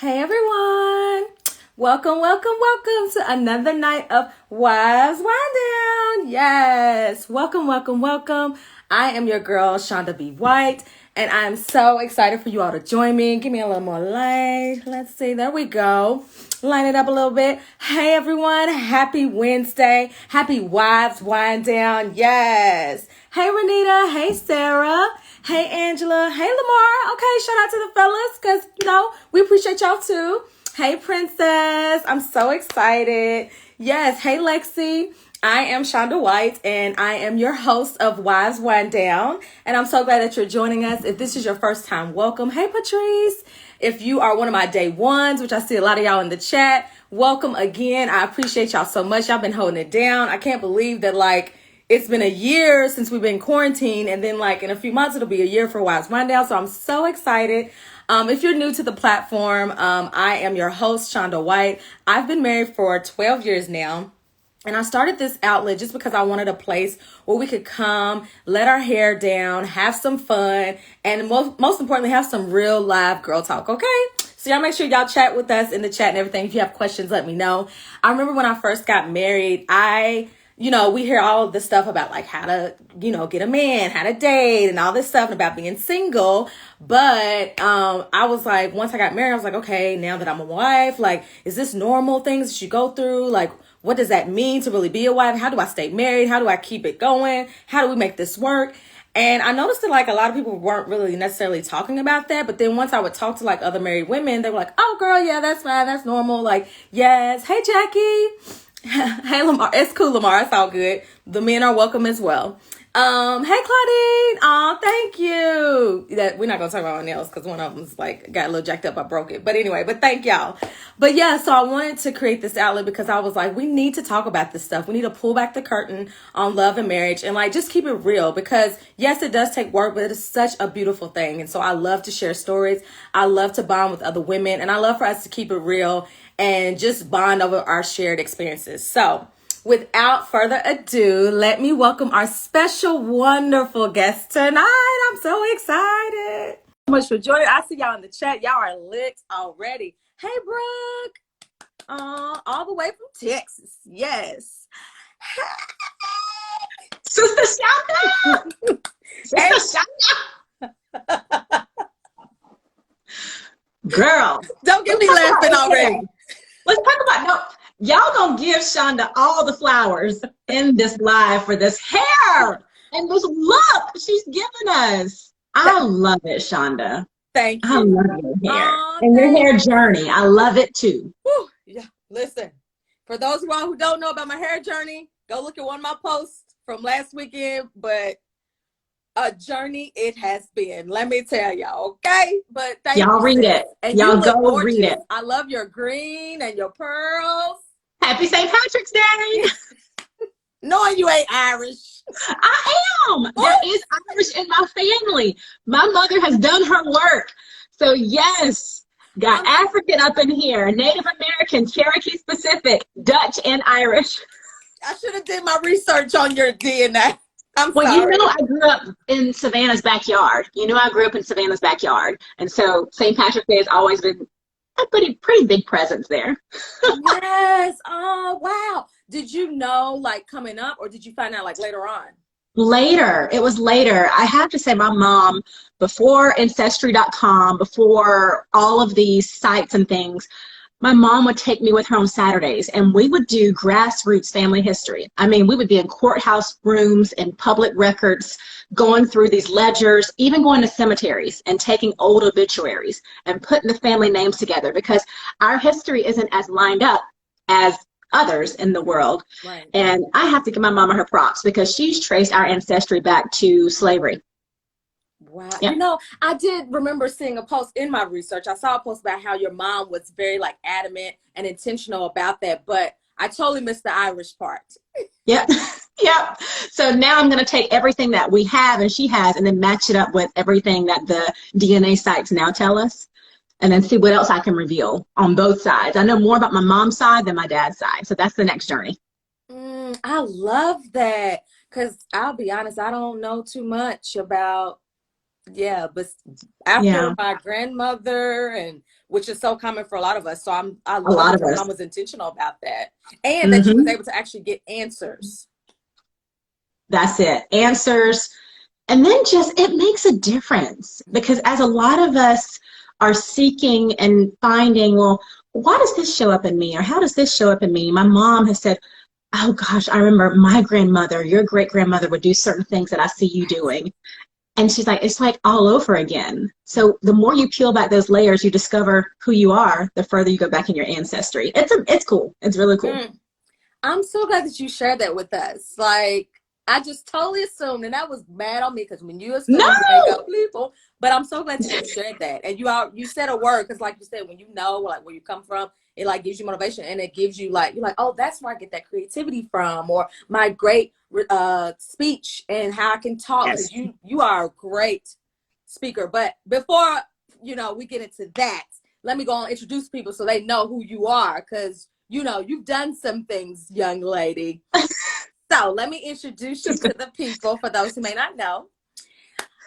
Hey everyone! Welcome to another night of Wives Wind Down. Yes, welcome. I am your girl, Shonda B. White, and I am so excited for you all to join me. Give me a little more light. Let's see, there we go. Line it up a little bit. Hey everyone, happy Wednesday. Happy Wives Wind Down. Yes. Hey Renita, hey Sarah, hey Angela, hey Lamar. Okay, shout out to the fellas because, we appreciate y'all too. Hey Princess, I'm so excited. Yes, hey Lexi. I am Shonda White and I am your host of Wives Wind Down. And I'm so glad that you're joining us. If this is your first time, welcome. Hey Patrice. If you are one of my day ones, which I see a lot of y'all in the chat, welcome again. I appreciate y'all so much. Y'all been holding it down. I can't believe that it's been a year since we've been quarantined, and then in a few months it'll be a year for Wives Wind Down. So I'm so excited. If you're new to the platform, I am your host, Shonda White. I've been married for 12 years now. And I started this outlet just because I wanted a place where we could come, let our hair down, have some fun, and most importantly, have some real live girl talk, okay? So y'all make sure y'all chat with us in the chat and everything. If you have questions, let me know. I remember when I first got married, we hear all of this stuff about how to, get a man, how to date and all this stuff about being single. But I was once I got married, I was okay, now that I'm a wife, is this normal things that you go through? What does that mean to really be a wife? How do I stay married? How do I keep it going? How do we make this work? And I noticed that a lot of people weren't really necessarily talking about that. But then once I would talk to other married women, they were oh girl, yeah, that's fine. That's normal. Yes. Hey, Jackie. Hey, Lamar. It's cool, Lamar. It's all good. The men are welcome as well. Hey, Claudine. Oh, thank you. We're not going to talk about my nails because one of them's got a little jacked up. I broke it. But anyway, thank y'all. But yeah, so I wanted to create this outlet because I was we need to talk about this stuff. We need to pull back the curtain on love and marriage and just keep it real because yes, it does take work, but it is such a beautiful thing. And so I love to share stories. I love to bond with other women and I love for us to keep it real and just bond over our shared experiences. So without further ado, let me welcome our special, wonderful guest tonight. I'm so excited. Thank you so much for joining. I see y'all in the chat. Y'all are lit already. Hey, Brooke. All the way from Texas. Yes. Sister Shonda. Sister Shonda. Girl. Don't get me laughing already. Let's talk about, y'all gonna give Shonda all the flowers in this live for this hair and this look she's giving us. I love it, Shonda. Thank you. I love your hair and your hair journey. I love it too. Whew. Yeah, listen. For those of y'all who don't know about my hair journey, go look at one of my posts from last weekend. But a journey it has been. Let me tell y'all, okay? But thank you. Y'all read it. And y'all go read it. I love your green and your pearls. Happy St. Patrick's Day. Knowing you ain't Irish. I am. There is Irish in my family. My mother has done her work. So yes, got African up in here, Native American, Cherokee specific, Dutch and Irish. I should have did my research on your DNA. I'm well, sorry. I grew up in Savannah's backyard. And so St. Patrick's Day has always been a pretty big presence there. Yes. Oh, wow. Did you know coming up or did you find out later on? Later. It was later. I have to say my mom, before Ancestry.com, before all of these sites and things, my mom would take me with her on Saturdays and we would do grassroots family history. I mean, we would be in courthouse rooms and public records, going through these ledgers, even going to cemeteries and taking old obituaries and putting the family names together because our history isn't as lined up as others in the world. Right. And I have to give my mama her props because she's traced our ancestry back to slavery. Wow. Yeah. I did remember seeing a post in my research. I saw a post about how your mom was very adamant and intentional about that, but I totally missed the Irish part. Yep. Yep. So now I'm going to take everything that we have and she has and then match it up with everything that the DNA sites now tell us and then see what else I can reveal on both sides. I know more about my mom's side than my dad's side. So that's the next journey. I love that because I'll be honest, I don't know too much about but after my grandmother and which is so common for a lot of us. So I A love lot that of your us. mom was intentional about that, and that you was Hmm. able to actually get answers. That's it. Answers. And then just, it makes a difference because as a lot of us are seeking and finding, well, why does this show up in me? Or how does this show up in me? My mom has said, oh gosh, I remember my grandmother, your great grandmother would do certain things that I see you doing. And she's like, it's like all over again. So the more you peel back those layers, you discover who you are, the further you go back in your ancestry. It's cool. It's really cool. Mm. I'm so glad that you shared that with us. Like, I just totally assumed, and that was mad on me because when you No! assume, you make up people. But I'm so glad that you shared that, and you said a word because, like you said, when you know like where you come from, it like gives you motivation, and it gives you like you're like, oh, that's where I get that creativity from, or my great speech and how I can talk Yes. because you are a great speaker. But before we get into that, let me go and introduce people so they know who you are because you've done some things, young lady. So let me introduce you to the people for those who may not know.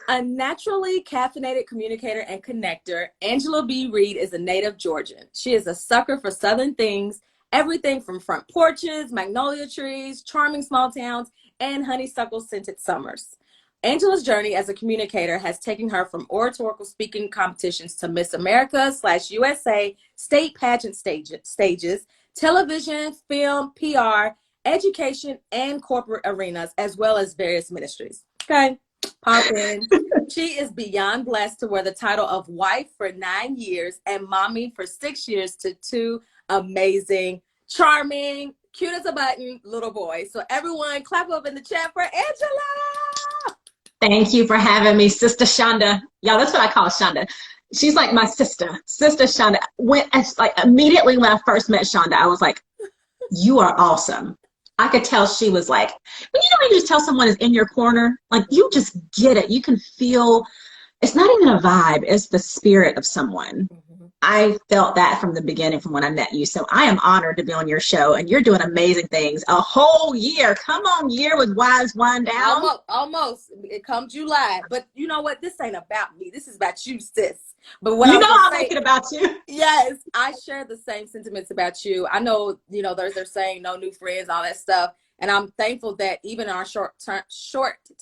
A naturally caffeinated communicator and connector, Angela B. Reed is a native Georgian. She is a sucker for Southern things, everything from front porches, magnolia trees, charming small towns, and honeysuckle-scented summers. Angela's journey as a communicator has taken her from oratorical speaking competitions to Miss America/USA state pageant stages, television, film, PR, education, and corporate arenas, as well as various ministries. Okay, pop in. She is beyond blessed to wear the title of wife for 9 years and mommy for 6 years to two amazing, charming, cute as a button little boys. So everyone clap up in the chat for Angela. Thank you for having me, Sister Shonda. Y'all, that's what I call Shonda. She's like my sister, Sister Shonda. Immediately when I first met Shonda, I was like, you are awesome. I could tell she was like, when you just tell someone is in your corner, like you just get it. You can feel, it's not even a vibe, it's the spirit of someone. Mm-hmm. I felt that from the beginning, from when I met you. So I am honored to be on your show, and you're doing amazing things. A whole year. Come on, year with Wise Wind Down. Almost. It comes July. But you know what? This ain't about me. This is about you, sis. But what I You was know going to I'll say, make it about you. yes, I share the same sentiments about you. I know, they're saying no new friends, all that stuff. And I'm thankful that even in our short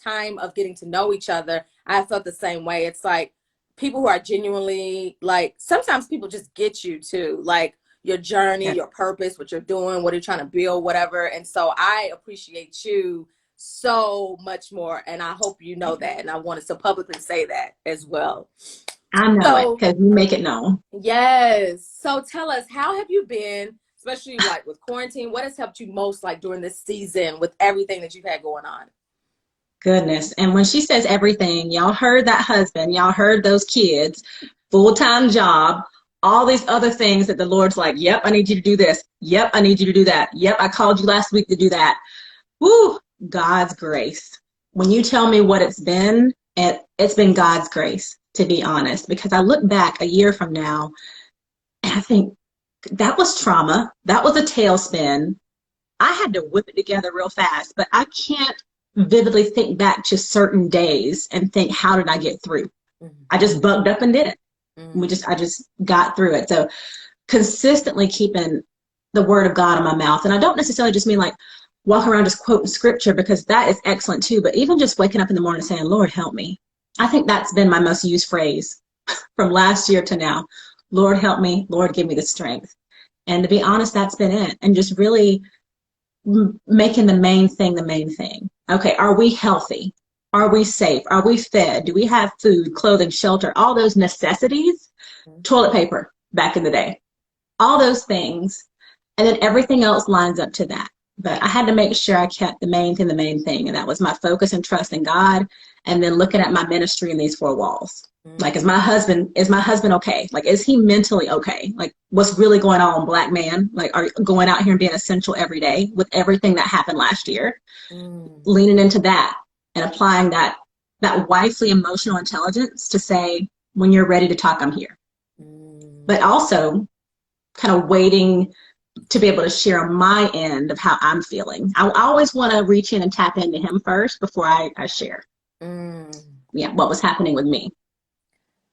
time of getting to know each other, I felt the same way. It's like people who are genuinely like, sometimes people just get you too, like your journey, Yeah. your purpose, what you're doing, what you're trying to build, whatever. And so I appreciate you so much more. And I hope you know that. And I wanted to publicly say that as well. I know it So because you make it known. yes. So tell us, how have you been, especially like with quarantine? What has helped you most like during this season with everything that you've had going on? Goodness. And when she says everything, y'all heard that husband, y'all heard those kids, full-time job, all these other things that the Lord's like, yep, I need you to do this. Yep, I need you to do that. Yep, I called you last week to do that. Woo, God's grace. When you tell me what it's been been God's grace, to be honest, because I look back a year from now and I think that was trauma. That was a tailspin. I had to whip it together real fast, but I can't vividly think back to certain days and think, how did I get through? Mm-hmm. I just bugged up and did it. Mm-hmm. I just got through it. So consistently keeping the word of God in my mouth. And I don't necessarily just mean like walk around just quoting scripture, because that is excellent too. But even just waking up in the morning saying, Lord, help me. I think that's been my most used phrase from last year to now. Lord, help me. Lord, give me the strength. And to be honest, that's been it. And just really making the main thing the main thing. Okay, are we healthy? Are we safe? Are we fed? Do we have food, clothing, shelter, all those necessities? Mm-hmm. Toilet paper back in the day. All those things. And then everything else lines up to that. But I had to make sure I kept the main thing. And that was my focus and trust in God. And then looking at my ministry in these four walls. Mm-hmm. Like, is my husband okay? Like, is he mentally okay? Like, what's really going on, Black man? Like, are you going out here and being essential every day with everything that happened last year? Mm-hmm. Leaning into that and applying that wifely emotional intelligence to say, when you're ready to talk, I'm here. Mm-hmm. But also kind of waiting to be able to share my end of how I'm feeling. I always want to reach in and tap into him first before I share. Mm-hmm. Yeah, what was happening with me.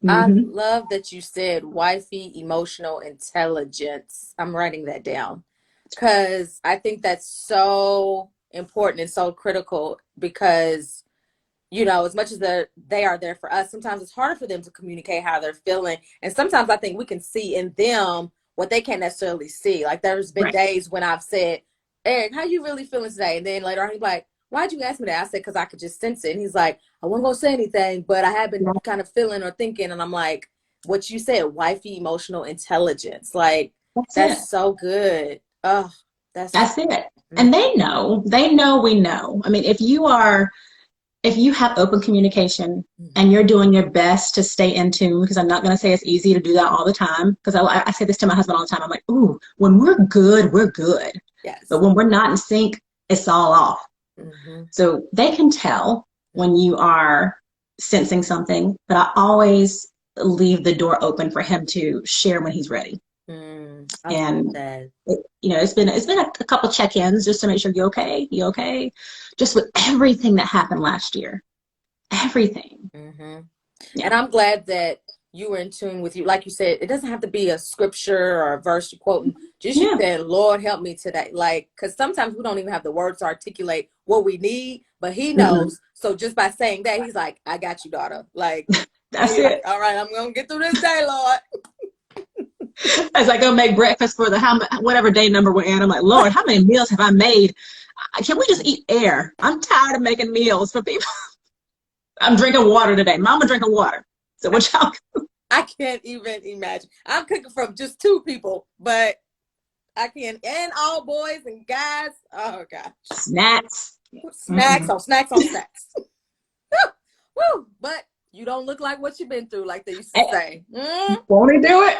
I Mm-hmm. love that you said wifey emotional intelligence. I'm writing that down because I think that's so important and so critical because as much as they are there for us, sometimes it's harder for them to communicate how they're feeling. And sometimes I think we can see in them what they can't necessarily see. Like there's been Right. days when I've said, Eric, how you really feeling today? And then later on he's like, why'd you ask me that? I said, because I could just sense it. And he's like, I wasn't going to say anything, but I have been Yeah, kind of feeling or thinking. And I'm like, what you said, wifey emotional intelligence. Like, that's it. that's so good. Oh, that's, That's it. mm, And they know we know. I mean, if you have open communication and you're doing your best to stay in tune, because I'm not going to say it's easy to do that all the time, because I say this to my husband all the time. I'm like, ooh, when we're good, we're good. yes. But when we're not in sync, it's all off. Mm-hmm. So they can tell when you are sensing something, but I always leave the door open for him to share when he's ready. I And that. it's been a couple check-ins just to make sure you okay, just with everything that happened last year, everything. Mm-hmm. Yeah. And I'm glad that you were in tune with you. Like you said, it doesn't have to be a scripture or a verse you're quoting. Just you saying, Lord, help me today. Like, because sometimes we don't even have the words to articulate what we need, but he knows. Mm-mm. So just by saying that, he's like, I got you, daughter. Like, That's it. it. All right, I'm going to get through this day, Lord. As I go make breakfast for whatever day number we're in, I'm like, Lord, how many meals have I made? Can we just eat air? I'm tired of making meals for people. I'm drinking water today. Mama drinking water. So what y'all? I can't even imagine. I'm cooking from just 2 people, but I can, and all boys and guys. Oh gosh. Snacks. Snacks on snacks on snacks. Woo! But you don't look like what you've been through, like they used to say. Won't he do it?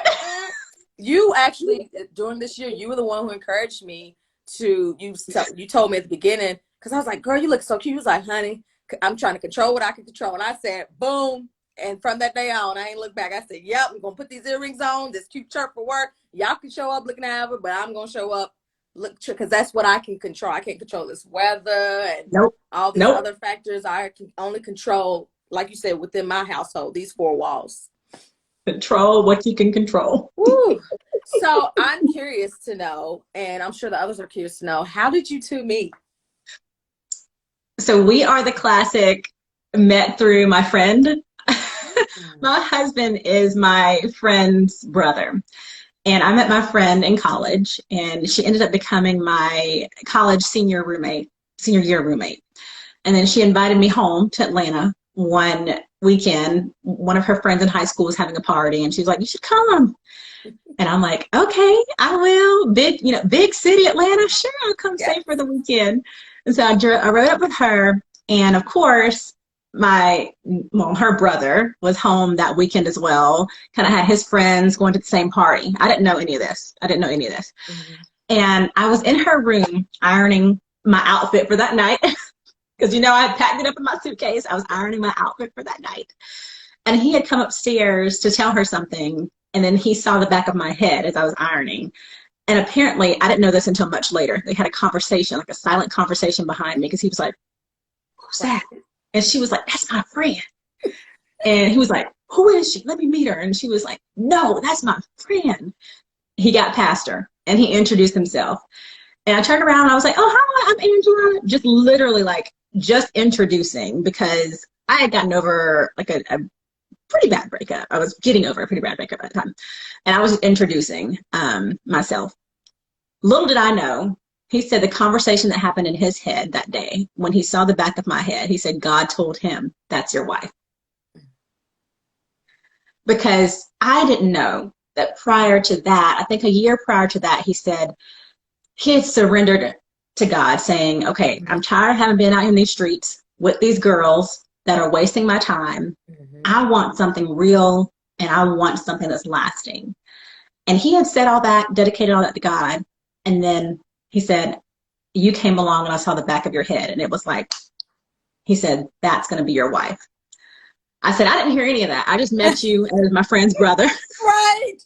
You actually, during this year, you were the one who encouraged me to, you told me at the beginning, because I was like, girl, you look so cute. You was like, honey, I'm trying to control what I can control. And I said, boom. And from that day on, I ain't look back. I said, yep, I'm going to put these earrings on, this cute shirt for work. Y'all can show up looking however, but I'm going to show up look, because that's what I can control. I can't control this weather and all these other factors. I can only control, like you said, within my household, these 4 walls. Control what you can control. Woo. So I'm curious to know, and I'm sure the others are curious to know, how did you 2 meet? So we are the classic met through my friend. My husband is my friend's brother. And I met my friend in college, and she ended up becoming my college senior year roommate. And then she invited me home to Atlanta one weekend. One of her friends in high school was having a party, and she was like, you should come. And I'm like, okay, I will. Big city, Atlanta. Sure, I'll come stay for the weekend. And so I rode up with her. And of course, her brother was home that weekend as well. Kind of had his friends going to the same party. I didn't know any of this. Mm-hmm. And I was in her room ironing my outfit for that night. Because, I had packed it up in my suitcase. I was ironing my outfit for that night. And he had come upstairs to tell her something. And then he saw the back of my head as I was ironing. And apparently, I didn't know this until much later. They had a conversation, like a silent conversation behind me, because he was like, who's that? And she was like, that's my friend. And he was like, who is she? Let me meet her. And she was like, no, that's my friend. He got past her and he introduced himself. And I turned around and I was like, oh, hi, I'm Angela. Just literally just introducing, because I had gotten over like a pretty bad breakup. I was getting over a pretty bad breakup at the time. And I was introducing myself. Little did I know, he said the conversation that happened in his head that day, when he saw the back of my head, he said, God told him, that's your wife. Because I didn't know that prior to that, I think a year prior to that, he said he had surrendered to God, saying, okay, I'm tired of having been out in these streets with these girls that are wasting my time. Mm-hmm. I want something real, and I want something that's lasting. And he had said all that, dedicated all that to God. And then he said, you came along and I saw the back of your head. And it was like, he said, that's going to be your wife. I said, I didn't hear any of that. I just met you as my friend's brother. Right.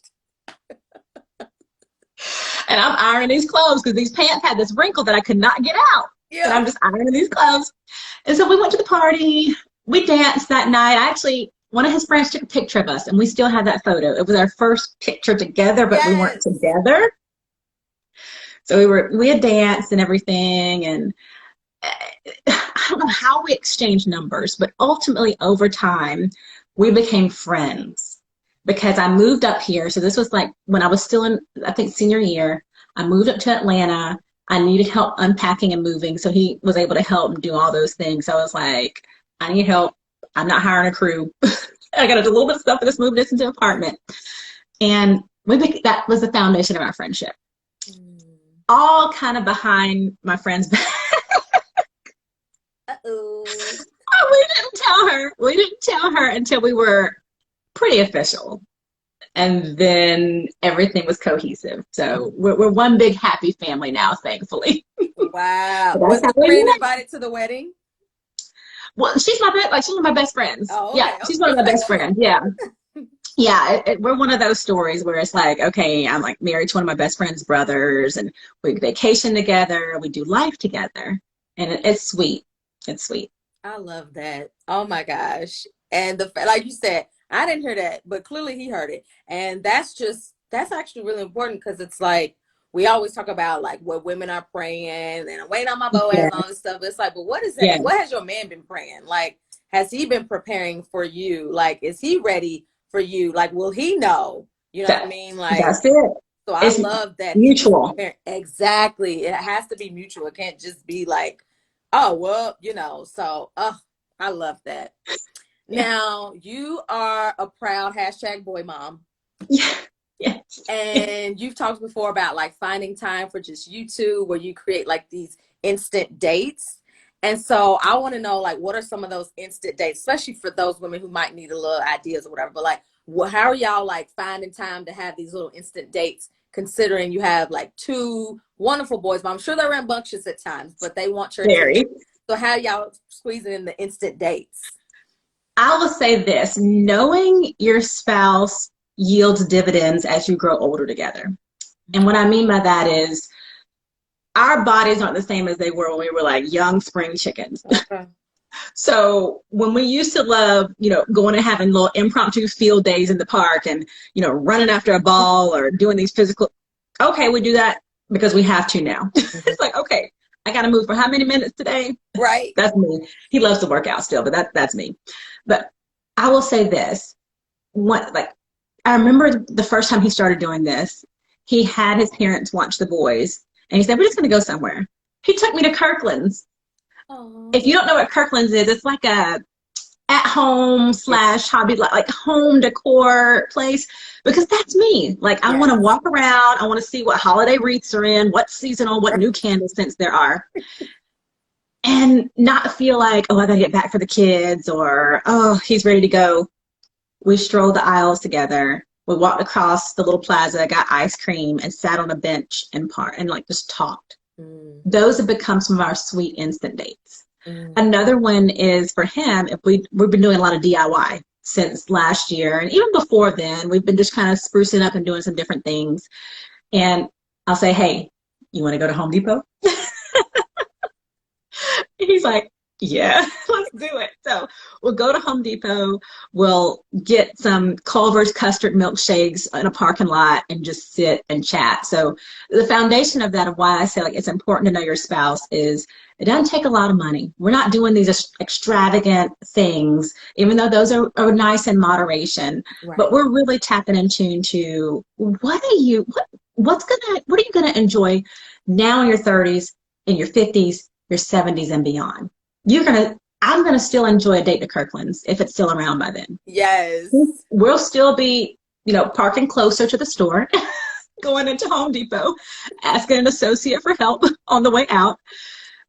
And I'm ironing these clothes because these pants had this wrinkle that I could not get out. Yeah. And I'm just ironing these clothes. And so we went to the party. We danced that night. one of his friends took a picture of us, and we still have that photo. It was our first picture together, but we weren't Yes. together. So we had danced and everything, and I don't know how we exchanged numbers, but ultimately over time, we became friends because I moved up here. So this was like when I was still in, I think, senior year. I moved up to Atlanta. I needed help unpacking and moving, so he was able to help and do all those things. So I was like, I need help. I'm not hiring a crew. I got to do a little bit of stuff for this, moving this into an apartment. And that was the foundation of our friendship. All kind of behind my friend's back. Uh-oh. We didn't tell her until we were pretty official. And then everything was cohesive. So we're one big happy family now, thankfully. Wow. Was the friend invited to the wedding? Well, she's one of my best friends. Oh, okay, yeah, she's one of my best friends. Yeah. Yeah, we're one of those stories where it's like, okay, I'm like married to one of my best friend's brothers, and we vacation together, we do life together, and it's sweet. It's sweet. I love that. Oh my gosh. And like you said, I didn't hear that, but clearly he heard it. And that's actually really important, because it's like, we always talk about like what women are praying and I'm waiting on my Boaz and all this stuff. It's like, but what is that? Yeah. What has your man been praying? Like, has he been preparing for you? Like, is he ready for you? Like, will he know? You know what I mean? Like, that's it. So I love that. Mutual. Exactly. It has to be mutual. It can't just be like, oh, well, you know, so I love that. Now, you are a proud #boy mom. Yeah. Yes. And you've talked before about like finding time for just you two, where you create like these instant dates. And so I want to know, like, what are some of those instant dates, especially for those women who might need a little ideas or whatever, but like, how are y'all like finding time to have these little instant dates, considering you have like two wonderful boys, but I'm sure they're rambunctious at times, but they want your attention. So how y'all squeezing in the instant dates? I will say this: knowing your spouse yields dividends as you grow older together. And what I mean by that is, our bodies aren't the same as they were when we were like young spring chickens. Okay. So when we used to love, you know, going and having little impromptu field days in the park and, you know, running after a ball or doing these physical, okay, we do that because we have to now. It's like, okay, I got to move for how many minutes today? Right. That's me. He loves to work out still, but that's me. But I will say this, I remember the first time he started doing this, he had his parents watch the boys, and he said, we're just going to go somewhere. He took me to Kirkland's. Aww. If you don't know what Kirkland's is, it's like a at-home / hobby, like home decor place, because that's me. Like, I want to walk around. I want to see what holiday wreaths are in, what seasonal, what new candle scents there are. And not feel like, oh, I got to get back for the kids, or, oh, he's ready to go. We strolled the aisles together. We walked across the little plaza, got ice cream, and sat on a bench and like just talked. Those have become some of our sweet instant dates. Another one is for him, we've been doing a lot of DIY since last year, and even before then, we've been just kind of sprucing up and doing some different things. And I'll say, hey, you want to go to Home Depot? He's like, yeah, let's do it. So we'll go to Home Depot, we'll get some Culver's custard milkshakes in a parking lot and just sit and chat. So the foundation of that, of why I say like it's important to know your spouse, is it doesn't take a lot of money. We're not doing these extravagant things, even though those are nice in moderation, but we're really tapping in tune to what are you gonna enjoy now in your 30s, in your 50s, your 70s and beyond. I'm gonna still enjoy a date to Kirkland's if it's still around by then. Yes. We'll still be, you know, parking closer to the store, going into Home Depot, asking an associate for help on the way out.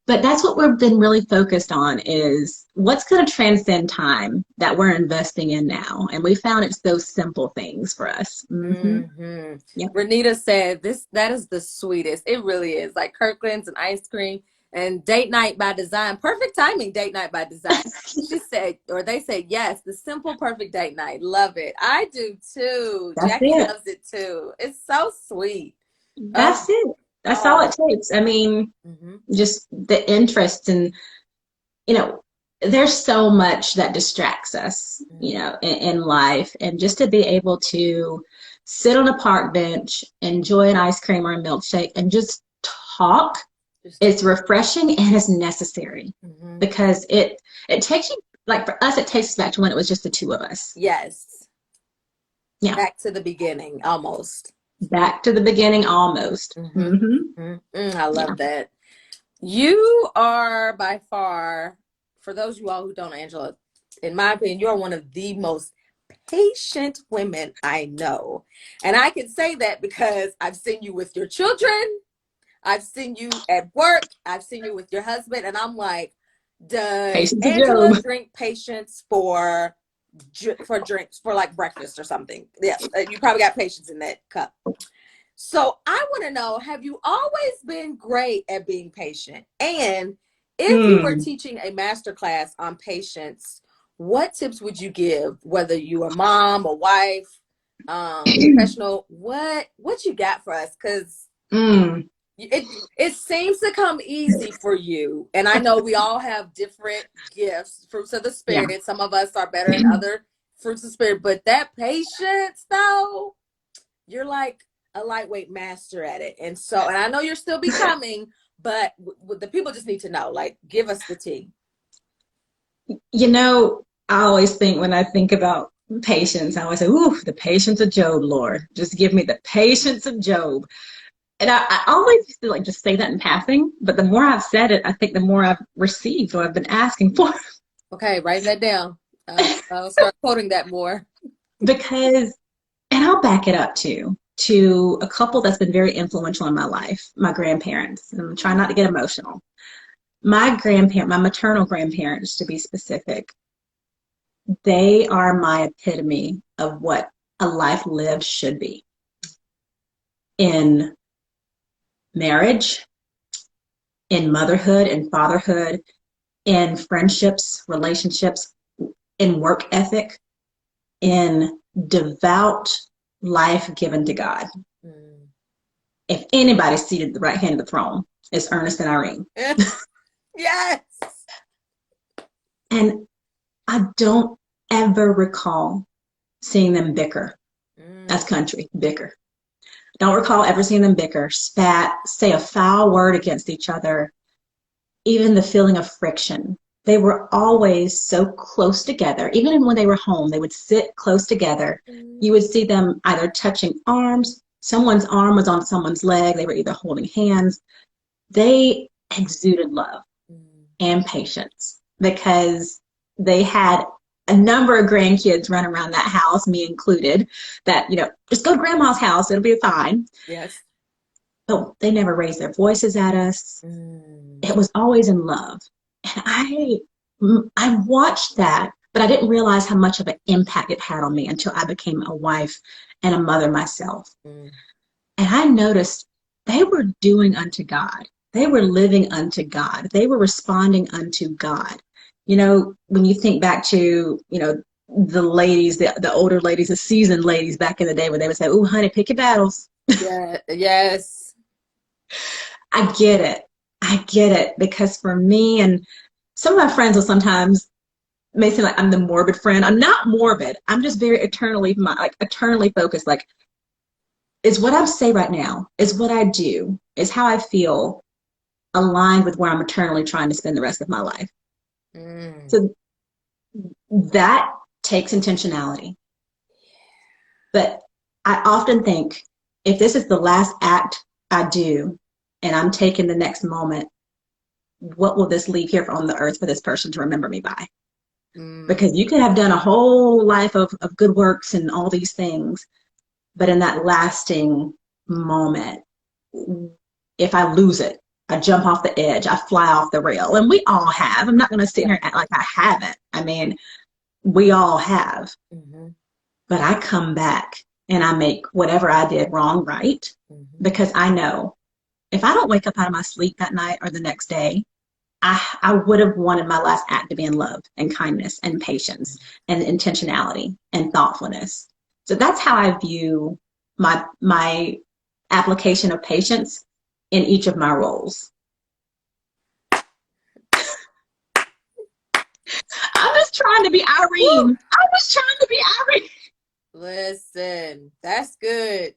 But that's what we've been really focused on, is what's gonna transcend time that we're investing in now. And we found it's those simple things for us. Yep. Renita said that is the sweetest. It really is. Like Kirkland's and ice cream. And date night by design, perfect timing, date night by design. She said, or they said, yes, the simple, perfect date night. Love it. I do too. Jackie loves it too. It's so sweet. That's it. That's all it takes. I mean, just the interest and, you know, there's so much that distracts us, you know, in life. And just to be able to sit on a park bench, enjoy an ice cream or a milkshake, and just talk, it's refreshing and it's necessary. Because it takes you, like for us, it takes us back to when it was just the two of us. Yes. Yeah. Back to the beginning, almost. Back to the beginning, almost. I love that. You are by far, for those of you all who don't know Angela, in my opinion, you're one of the most patient women I know. And I can say that because I've seen you with your children. I've seen you at work. I've seen you with your husband. And I'm like, does Angela drink patience for drinks, for like breakfast or something? Yes, you probably got patience in that cup. So I want to know, have you always been great at being patient? And if you were teaching a masterclass on patience, what tips would you give, whether you are mom, a wife, professional, what you got for us? Because it seems to come easy for you. And I know we all have different gifts, fruits of the spirit. Yeah. Some of us are better in other fruits of the spirit. But that patience, though, you're like a lightweight master at it. And so, and I know you're still becoming, but the people just need to know, like, give us the tea. You know, I always think, when I think about patience, I always say, ooh, the patience of Job, Lord. Just give me the patience of Job. And I always used to like just say that in passing, but the more I've said it, I think the more I've received what I've been asking for. Okay, write that down. I'll start quoting that more. Because, and I'll back it up to a couple that's been very influential in my life, my grandparents. And I'm trying not to get emotional. My maternal grandparents, to be specific, they are my epitome of what a life lived should be. In marriage, in motherhood and fatherhood, in friendships, relationships, in work ethic, in devout life given to God. If anybody's seated at the right hand of the throne, it's Ernest and Irene. Yes. And I don't ever recall seeing them bicker. That's country, bicker. Don't recall ever seeing them bicker, spat, say a foul word against each other, even the feeling of friction. They were always so close together. Even when they were home, they would sit close together. You would see them either touching arms, someone's arm was on someone's leg, they were either holding hands. They exuded love and patience because they had a number of grandkids run around that house, me included, that, you know, just go to grandma's house, it'll be fine. Yes. But they never raised their voices at us. It was always in love. And I watched that, but I didn't realize how much of an impact it had on me until I became a wife and a mother myself. And I noticed they were doing unto God. They were living unto God. They were responding unto God. You know, when you think back to, you know, the ladies, the older ladies, the seasoned ladies back in the day, when they would say, "Ooh, honey, pick your battles." Yeah, yes. I get it. I get it. Because for me, and some of my friends will sometimes may seem like I'm the morbid friend. I'm not morbid. I'm just very eternally focused. Like, is what I say right now, is what I do, is how I feel aligned with where I'm eternally trying to spend the rest of my life. So that takes intentionality. But I often think, if this is the last act I do and I'm taking the next moment, what will this leave here on the earth for this person to remember me by? Because you could have done a whole life of good works and all these things, but in that lasting moment, if I lose it, I jump off the edge, I fly off the rail. And we all have. I'm not going to sit here and act like I haven't. I mean, we all have. But I come back and I make whatever I did wrong right, because I know if I don't wake up out of my sleep that night or the next day, I would have wanted my last act to be in love and kindness and patience and intentionality and thoughtfulness. So that's how I view my application of patience in each of my roles. trying to be Irene. Woo. I was trying to be Irene. Listen, that's good.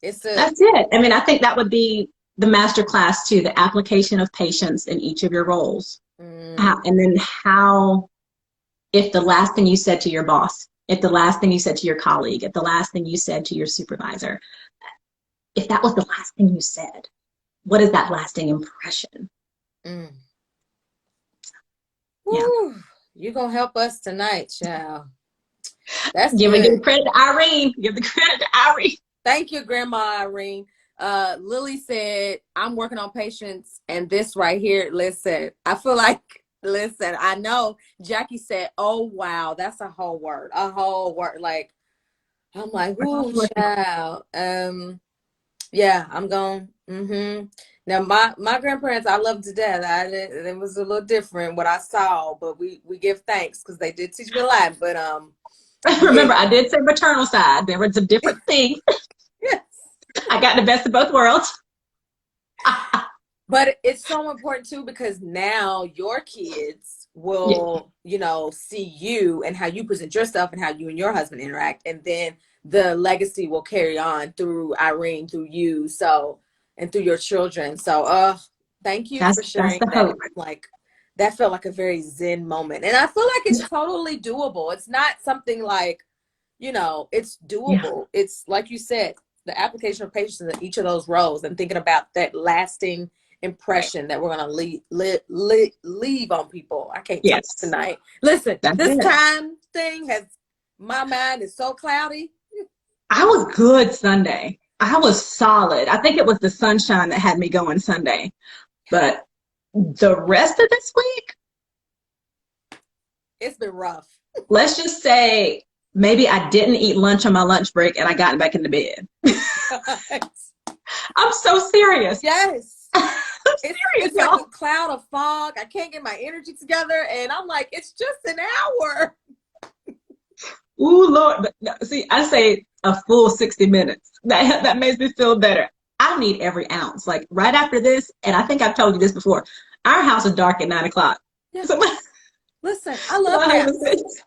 That's it. I mean, I think that would be the master class too, the application of patience in each of your roles. And then how, if the last thing you said to your boss, if the last thing you said to your colleague, if the last thing you said to your supervisor, if that was the last thing you said, what is that lasting impression? Yeah. You're going to help us tonight, child. That's give good. the credit to Irene. Give the credit to Irene. Thank you, Grandma Irene. Lily said, I'm working on patience, and this right here, listen, I feel like, listen, I know Jackie said, oh, wow, that's a whole word. Like, I'm like, ooh, child. Yeah, I'm going, Now, my grandparents, I love to death. It was a little different what I saw, but we give thanks because they did teach me a lot. But remember, I did say maternal side. There was a different thing. Yes. I got the best of both worlds. But it's so important too, because now your kids will, see you and how you present yourself and how you and your husband interact. And then the legacy will carry on through Irene, through you, and through your children. So, thank you for sharing that. Like, that felt like a very zen moment. And I feel like it's totally doable. It's not something like, it's doable. Yeah. It's like you said, the application of patience in each of those roles and thinking about that lasting impression that we're going to leave on people. I can't talk tonight. Listen, this time thing my mind is so cloudy. I was good Sunday. I was solid. I think it was the sunshine that had me going Sunday. But the rest of this week, it's been rough. Let's just say maybe I didn't eat lunch on my lunch break and I got back into bed. I'm so serious. Yes. It's like a cloud of fog. I can't get my energy together. And I'm like, it's just an hour. Ooh, Lord. But no, see, I say a full 60 minutes. That makes me feel better. I need every ounce. Like right after this, and I think I've told you this before, our house is dark at 9 o'clock. Yeah. So, listen, I love naps.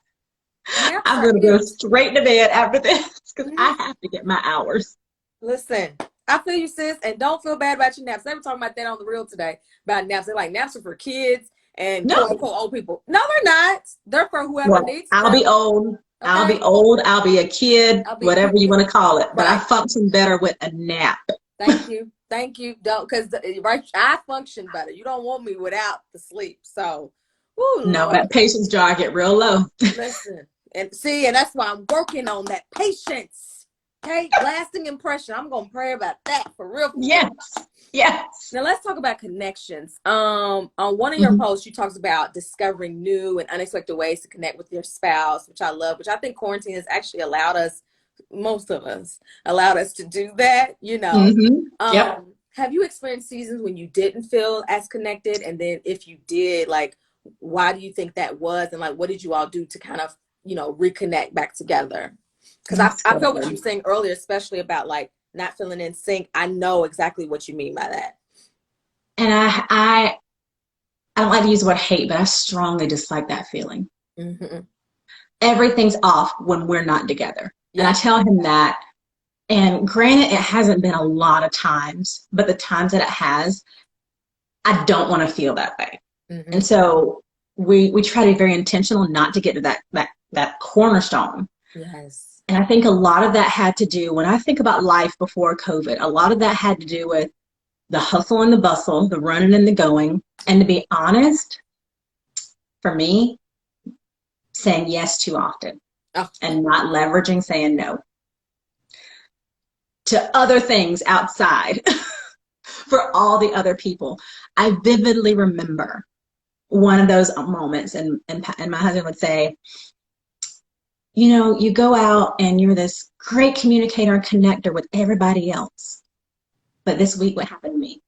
I'm going to go straight to bed after this because I have to get my hours. Listen, I feel you, sis, and don't feel bad about your naps. They were talking about that on the reel today about naps. They're like, naps are for kids and quote unquote old people. No, they're not. They're for whoever needs them. I'll be old. Okay. I'll be old. I'll be a kid, whatever you want to call it. But I function better with a nap. Thank you. Thank you. Don't, because I function better. You don't want me without the sleep. So, no, that patience jar get real low. Listen, and that's why I'm working on that patience. Okay, lasting impression. I'm gonna pray about that for real. Yes. Now let's talk about connections. On one of your posts, you talks about discovering new and unexpected ways to connect with your spouse, which I love. Which I think quarantine has actually allowed us, most of us, to do that. Have you experienced seasons when you didn't feel as connected, and then if you did, like, why do you think that was, and like, what did you all do to kind of reconnect back together? Because I felt what you were saying earlier, especially about like not feeling in sync. I know exactly what you mean by that. And I don't like to use the word hate, but I strongly dislike that feeling. Everything's off when we're not together. Yeah. And I tell him that. And granted, it hasn't been a lot of times, but the times that it has, I don't want to feel that way. And so we try to be very intentional not to get to that cornerstone. Yes. And I think a lot of that had to do, when I think about life before COVID, a lot of that had to do with the hustle and the bustle, the running and the going. And to be honest, for me, saying yes too often and not leveraging saying no to other things outside for all the other people. I vividly remember one of those moments, and my husband would say, you go out and you're this great communicator and connector with everybody else. But this week, what happened to me?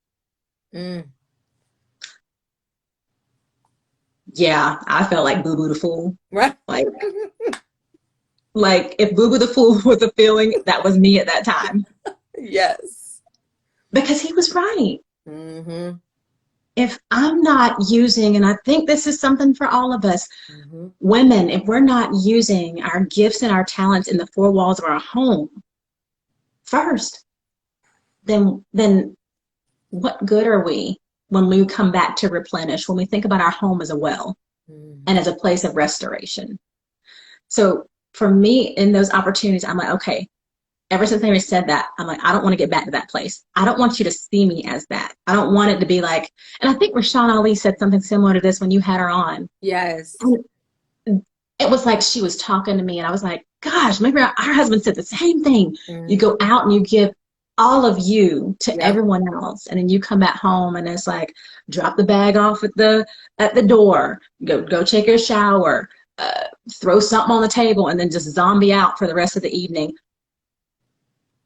Yeah, I felt like Boo Boo the Fool. Right. Like if Boo Boo the Fool was a feeling, that was me at that time. Yes. Because he was right. if I'm not using, and I think this is something for all of us, women, if we're not using our gifts and our talents in the four walls of our home first, then what good are we when we come back to replenish, when we think about our home as a well and as a place of restoration? So for me, in those opportunities, I'm like, okay, ever since Mary said that, I'm like, I don't want to get back to that place. I don't want you to see me as that. I don't want it to be like, and I think Rashawn Ali said something similar to this when you had her on. Yes. And it was like she was talking to me, and I was like, gosh, maybe our husband said the same thing. You go out and you give all of you to everyone else, and then you come back home and it's like, drop the bag off at the door, go take a shower, throw something on the table, and then just zombie out for the rest of the evening.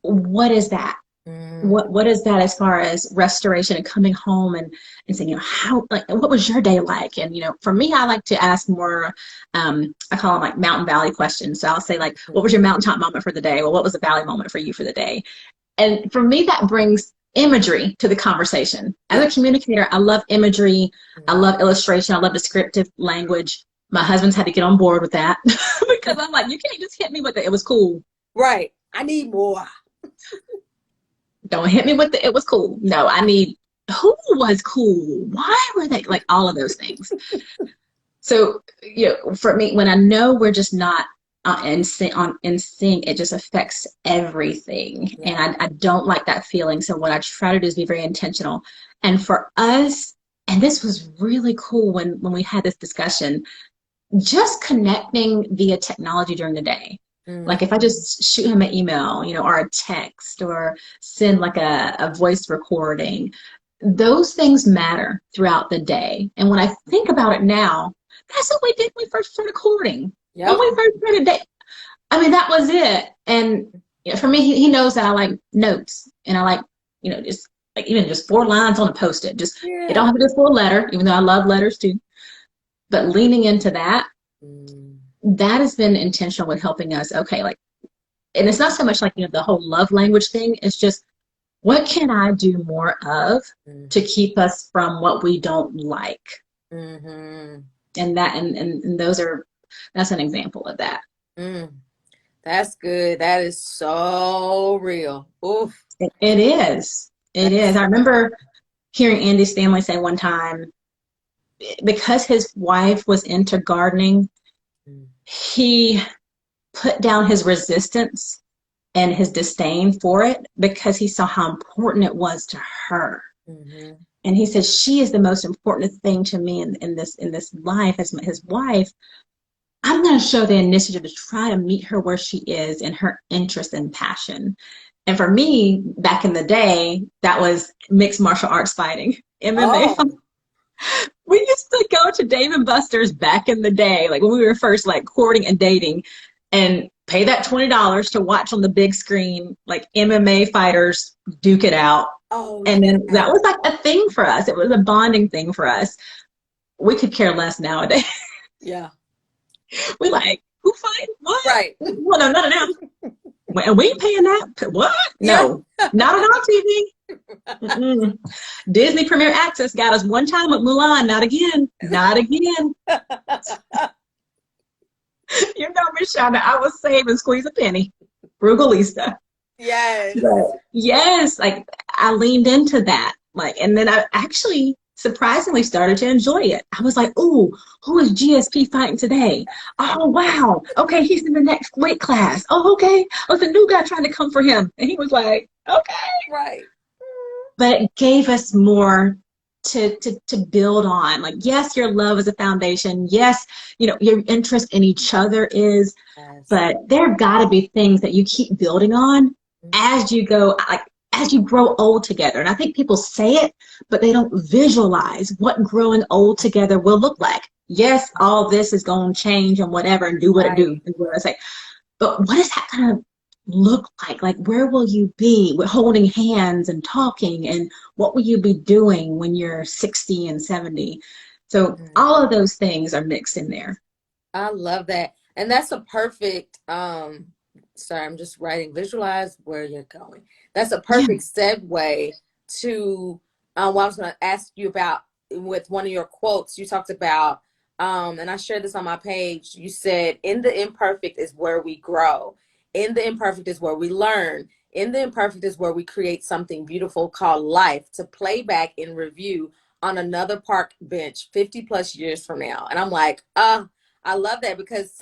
What is that? What is that as far as restoration and coming home and saying, you know, how, like, what was your day like? And, you know, for me, I like to ask more, I call them like mountain valley questions. So I'll say, like, what was your mountaintop moment for the day? Well, what was the valley moment for you for the day? And for me, that brings imagery to the conversation. As a communicator, I love imagery. I love illustration. I love descriptive language. My husband's had to get on board with that because I'm like, you can't just hit me with it. It was cool. Right. I need more. Don't hit me with the, it was cool. No, I need, who was cool? Why were they, like, all of those things. So, you know, for me, when I know we're just not in sync, it just affects everything. And I don't like that feeling. So what I try to do is be very intentional. And for us, and this was really cool when we had this discussion, just connecting via technology during the day. Like if I just shoot him an email, you know, or a text, or send like a voice recording, those things matter throughout the day. And when I think about it now, that's what we did when we first started courting. When we first started dating, I mean, that was it. And you know, for me, he knows that I like notes, and I like, you know, just like even just 4 lines on a Post-it. Just it don't have to be a full letter, even though I love letters too. But leaning into that. That has been intentional with helping us. Okay, like, and it's not so much like, you know, the whole love language thing. It's just, what can I do more of to keep us from what we don't like? And that, and those are, that's an example of that. That's good. That is so real. Oof. It is. It is. I remember hearing Andy Stanley say one time, because his wife was into gardening, he put down his resistance and his disdain for it because he saw how important it was to her. And he said, she is the most important thing to me in this life as his wife. I'm going to show the initiative to try to meet her where she is in her interest and passion. And for me, back in the day, that was mixed martial arts fighting, MMA. We used to go to Dave and Buster's back in the day, like when we were first like courting and dating, and pay that $20 to watch on the big screen, like MMA fighters duke it out. And then that was like a thing for us. It was a bonding thing for us. We could care less nowadays. We're like, who fight? What? Right. Well, no, none of them. And we ain't paying that. What? No, not on our TV. Disney Premier Access got us one time with Mulan. Not again. Not again. You know, Miss Shonda, I was save and squeeze a penny. Frugalista. Yes. But yes, like I leaned into that. Like, and then I actually surprisingly started to enjoy it. I was like, ooh, who is GSP fighting today? Oh, wow. Okay, he's in the next weight class. Oh, okay. Oh, it's a new guy trying to come for him. And he was like, okay. Right. But it gave us more to build on. Like, yes, your love is a foundation. Yes, you know, your interest in each other is, but there gotta be things that you keep building on as you go, like, as you grow old together. And I think people say it, but they don't visualize what growing old together will look like. Yes, all this is going to change and whatever and do what it do, is what I say. But what is that going to look like? Like, where will you be with holding hands and talking? And what will you be doing when you're 60 and 70? So all of those things are mixed in there. I love that. And that's a perfect, sorry, I'm just writing, visualize where you're going. That's a perfect segue to what I was going to ask you about. with one of your quotes, you talked about, and I shared this on my page. You said, in the imperfect is where we grow. In the imperfect is where we learn. In the imperfect is where we create something beautiful called life to play back in review on another park bench 50 plus years from now. And I'm like, I love that, because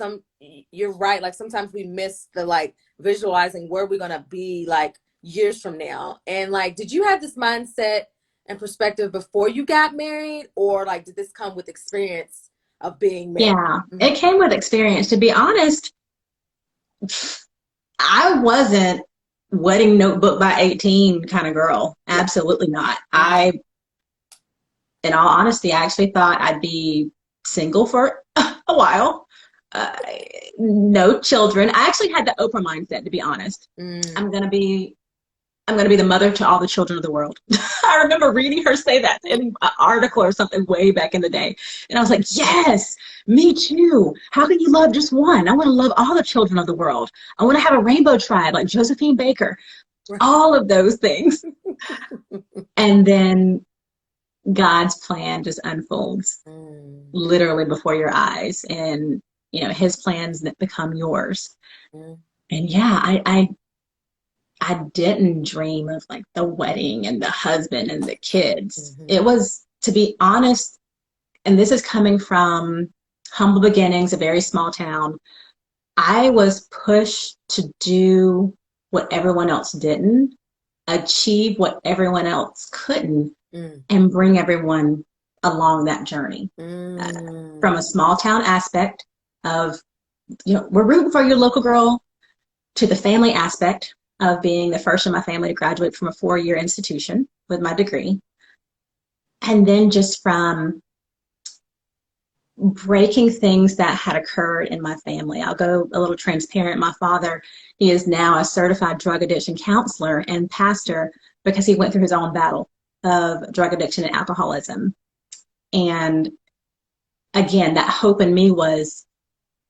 you're right. Like sometimes we miss the like visualizing where we're going to be like years from now. And like, did you have this mindset and perspective before you got married, or like did this come with experience of being married? Yeah, it came with experience. To be honest, I wasn't wedding notebook by 18 kind of girl. Absolutely not. In all honesty, I actually thought I'd be single for a while. No children. I actually had the Oprah mindset, to be honest. I'm gonna be the mother to all the children of the world. I remember reading her say that in an article or something way back in the day. And I was like, yes, me too. How can you love just one? I want to love all the children of the world. I want to have a rainbow tribe like Josephine Baker. All of those things. And then God's plan just unfolds literally before your eyes. And, you know, his plans that become yours. And yeah, I didn't dream of like the wedding and the husband and the kids. It was, to be honest, and this is coming from humble beginnings, a very small town, I was pushed to do what everyone else didn't, achieve what everyone else couldn't, and bring everyone along that journey. From a small town aspect of, you know, we're rooting for your local girl, to the family aspect of being the first in my family to graduate from a 4-year institution with my degree. And then just from breaking things that had occurred in my family. I'll go a little transparent. My father, he is now a certified drug addiction counselor and pastor because he went through his own battle of drug addiction and alcoholism. And again, that hope in me was,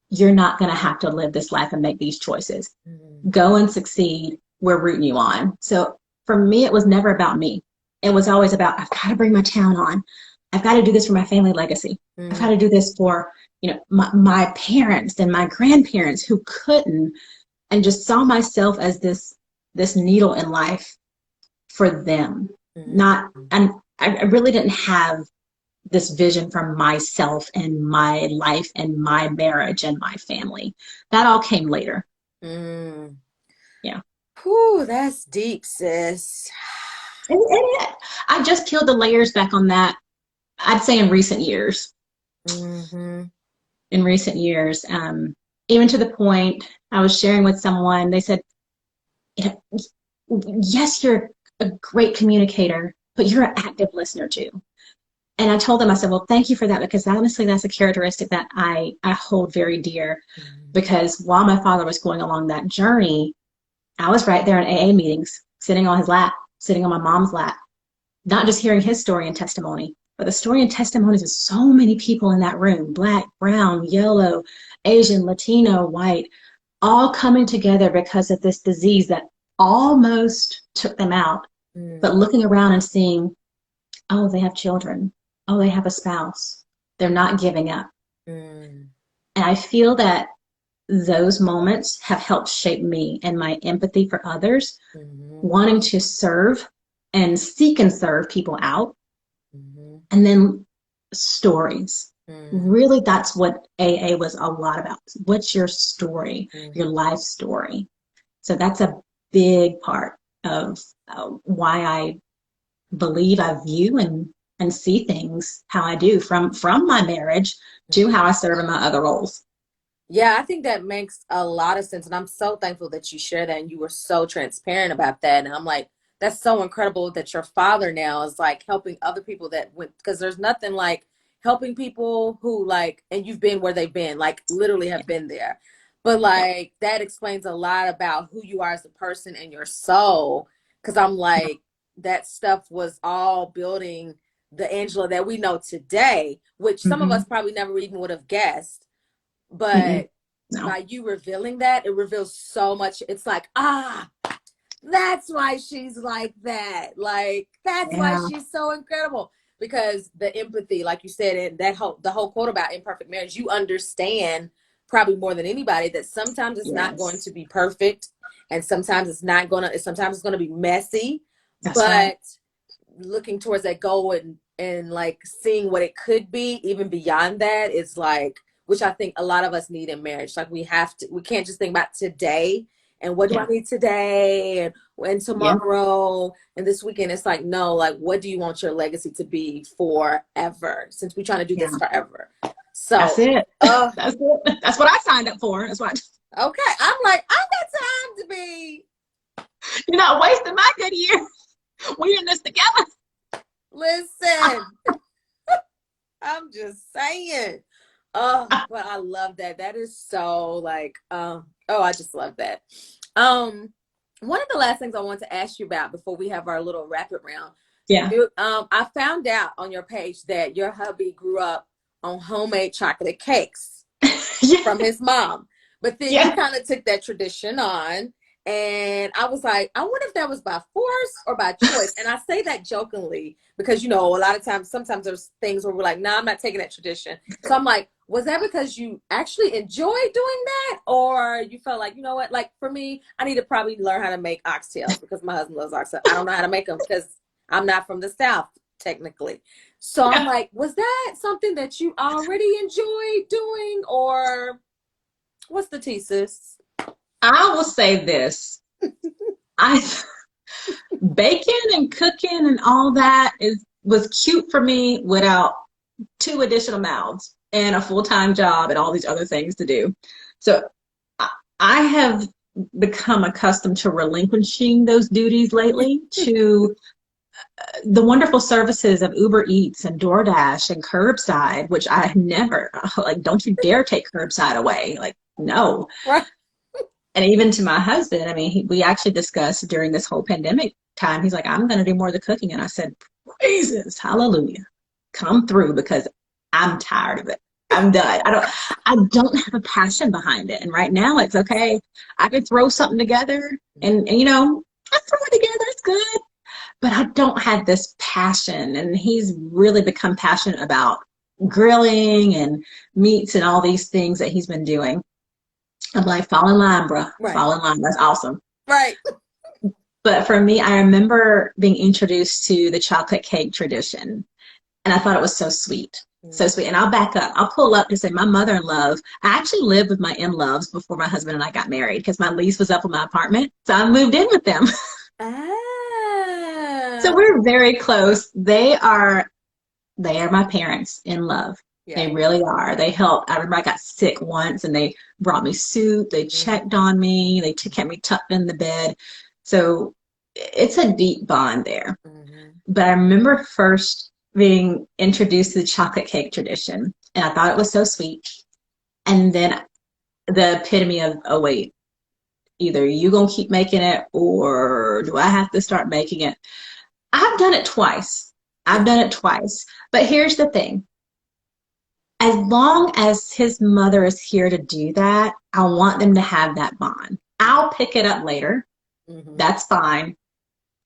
you're not going to have to live this life and make these choices. Go and succeed. We're rooting you on. So for me, it was never about me. It was always about, I've got to bring my town on. I've got to do this for my family legacy. I've got to do this for, you know, my parents and my grandparents who couldn't, and just saw myself as this needle in life for them. And I really didn't have this vision for myself and my life and my marriage and my family. That all came later. Yeah. Whew, that's deep, sis. And I just peeled the layers back on that, I'd say in recent years. In recent years, even to the point I was sharing with someone, they said, yes, you're a great communicator, but you're an active listener too. And I told them, I said, well, thank you for that, because honestly, that's a characteristic that I hold very dear. Because while my father was going along that journey, I was right there in AA meetings, sitting on his lap, sitting on my mom's lap, not just hearing his story and testimony, but the story and testimonies of so many people in that room, Black, brown, yellow, Asian, Latino, white, all coming together because of this disease that almost took them out. But looking around and seeing, oh, they have children. Oh, they have a spouse. They're not giving up. And I feel that those moments have helped shape me and my empathy for others, wanting to serve and seek and serve people out. And then stories. Really, that's what AA was a lot about. What's your story, your life story? So that's a big part of why I believe I view and see things how I do, from my marriage to how I serve in my other roles. Yeah, I think that makes a lot of sense. And I'm so thankful that you shared that and you were so transparent about that. And I'm like, that's so incredible that your father now is like helping other people that went, because there's nothing like helping people who like, and you've been where they've been, like literally have been there. But like that explains a lot about who you are as a person and your soul. Because I'm like, that stuff was all building the Angela that we know today, which some of us probably never even would have guessed. But by you revealing that, it reveals so much. It's like, that's why she's like that. Like, that's why she's so incredible. because the empathy, like you said, and the whole quote about imperfect marriage, you understand probably more than anybody that sometimes it's not going to be perfect, and sometimes it's going to be messy. That's right. But looking towards that goal and like seeing what it could be, even beyond that, is like, which I think a lot of us need in marriage. Like we can't just think about today and what do I need today and tomorrow and this weekend. It's like, no, like, what do you want your legacy to be forever? Since we're trying to do this forever. So that's it. That's it. That's what I signed up for. That's what. Okay. I'm like, I got time to be. You're not wasting my good year. We're in this together. Listen. I'm just saying. Oh, but I love that. That is so like, I just love that. One of the last things I want to ask you about before we have our little rapid round. Yeah. I found out on your page that your hubby grew up on homemade chocolate cakes from his mom. But then you kind of took that tradition on. And I was like, I wonder if that was by force or by choice. And I say that jokingly because, a lot of times, sometimes there's things where we're like, nah, I'm not taking that tradition. So I'm like, was that because you actually enjoy doing that? Or you felt like, you know what, like for me, I need to probably learn how to make oxtails because my husband loves oxtails. I don't know how to make them because I'm not from the South, technically. So I'm like, was that something that you already enjoyed doing, or what's the tea, sis? I will say this. Baking and cooking and all that was cute for me without 2 additional mouths and a full-time job and all these other things to do. So I have become accustomed to relinquishing those duties lately to the wonderful services of Uber Eats and DoorDash and curbside, which I never, like, don't you dare take curbside away. Like, no. Right. And even to my husband, I mean, we actually discussed during this whole pandemic time, he's like, I'm going to do more of the cooking. And I said, praises, hallelujah, come through, because I'm tired of it. I'm done. I don't have a passion behind it. And right now it's okay. I could throw something together and I throw it together. It's good. But I don't have this passion. And he's really become passionate about grilling and meats and all these things that he's been doing. I'm like, fall in line, bro. Right. Fall in line. That's awesome. Right. But for me, I remember being introduced to the chocolate cake tradition. And I thought it was so sweet. So sweet. And I'll back up. I'll pull up to say my mother-in-law, I actually lived with my in-laws before my husband and I got married because my lease was up on my apartment. So I moved in with them. So we're very close. They are my parents in love. Yeah. They really are. They help. I remember I got sick once and they brought me soup. They checked on me. They kept me tucked in the bed. So it's a deep bond there. But I remember first being introduced to the chocolate cake tradition, and I thought it was so sweet. And then the epitome of, oh wait, either you gonna keep making it or do I have to start making it? I've done it twice. But here's the thing. As long as his mother is here to do that, I want them to have that bond. I'll pick it up later. That's fine.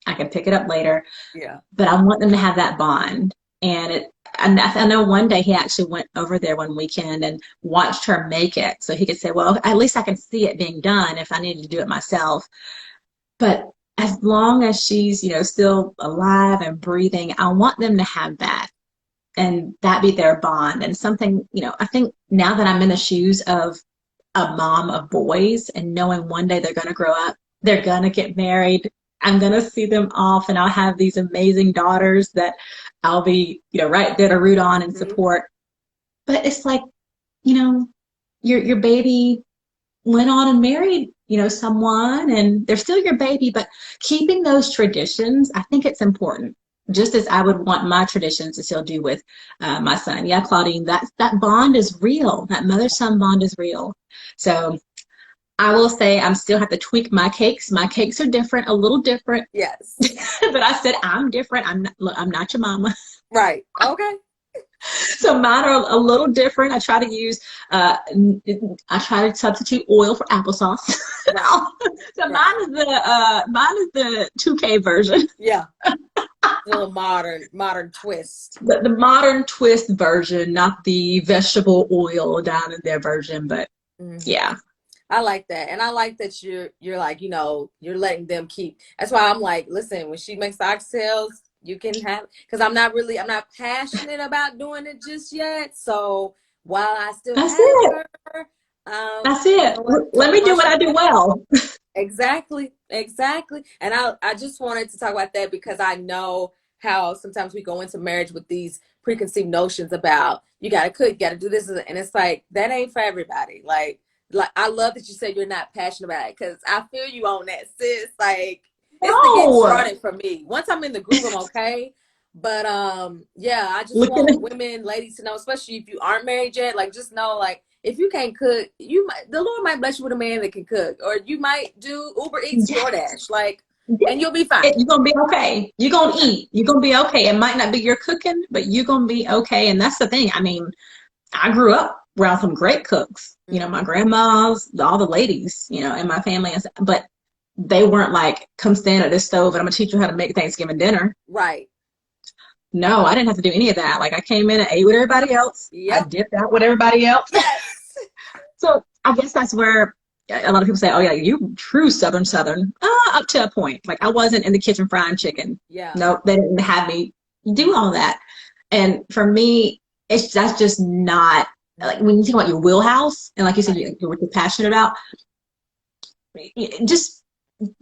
I can pick it up later. Yeah. But I want them to have that bond. And I know one day he actually went over there one weekend and watched her make it. So he could say, well, at least I can see it being done if I needed to do it myself. But as long as she's, still alive and breathing, I want them to have that. And that be their bond. And something, I think now that I'm in the shoes of a mom of boys and knowing one day they're going to grow up, they're going to get married, I'm going to see them off, and I'll have these amazing daughters that I'll be, right there to root on and support. But it's like, your baby went on and married, someone, and they're still your baby, but keeping those traditions, I think it's important. Just as I would want my traditions to still do with my son. Yeah, Claudine, that bond is real. That mother-son bond is real. So I will say I still have to tweak my cakes. My cakes are different, a little different. Yes. But I said, I'm different. I'm not your mama. Right. Okay. So mine are a little different. I try to use, I try to substitute oil for applesauce. Right. So mine is the 2K version. Yeah. little modern twist. The modern twist version, not the vegetable oil down in their version, but yeah. I like that. And I like that you're like, you're letting them keep. That's why I'm like, listen, when she makes the oxtails, you can have, because I'm not passionate about doing it just yet. So while I still That's have it. her, That's it. Let me do what I do well. Exactly. And I just wanted to talk about that because I know how sometimes we go into marriage with these preconceived notions about you got to cook, you got to do this. And it's like, that ain't for everybody. Like I love that you said you're not passionate about it because I feel you on that, sis. Like, it's the getting started for me. Once I'm in the groove, I'm okay. But yeah, I just want women, ladies to know, especially if you aren't married yet, like just know, like, if you can't cook, the Lord might bless you with a man that can cook, or you might do 𝗵𝘃𝘲𝘶, DoorDash, like, and you'll be fine. You're gonna be okay. You're gonna eat. You're gonna be okay. It might not be your cooking, but you're gonna be okay. And that's the thing. I mean, I grew up around some great cooks. You know, my grandmas, all the ladies, in my family, but they weren't like, come stand at this stove and I'm gonna teach you how to make Thanksgiving dinner. Right. No, I didn't have to do any of that. Like, I came in and ate with everybody else. Yep. I dipped out with everybody else. Yes. So I guess that's where a lot of people say, oh yeah, you true Southern. Up to a point. Like, I wasn't in the kitchen frying chicken. Yeah. Nope, they didn't have me do all that. And for me, that's just not, like, when you think about your wheelhouse, and like you said, what you're passionate about, just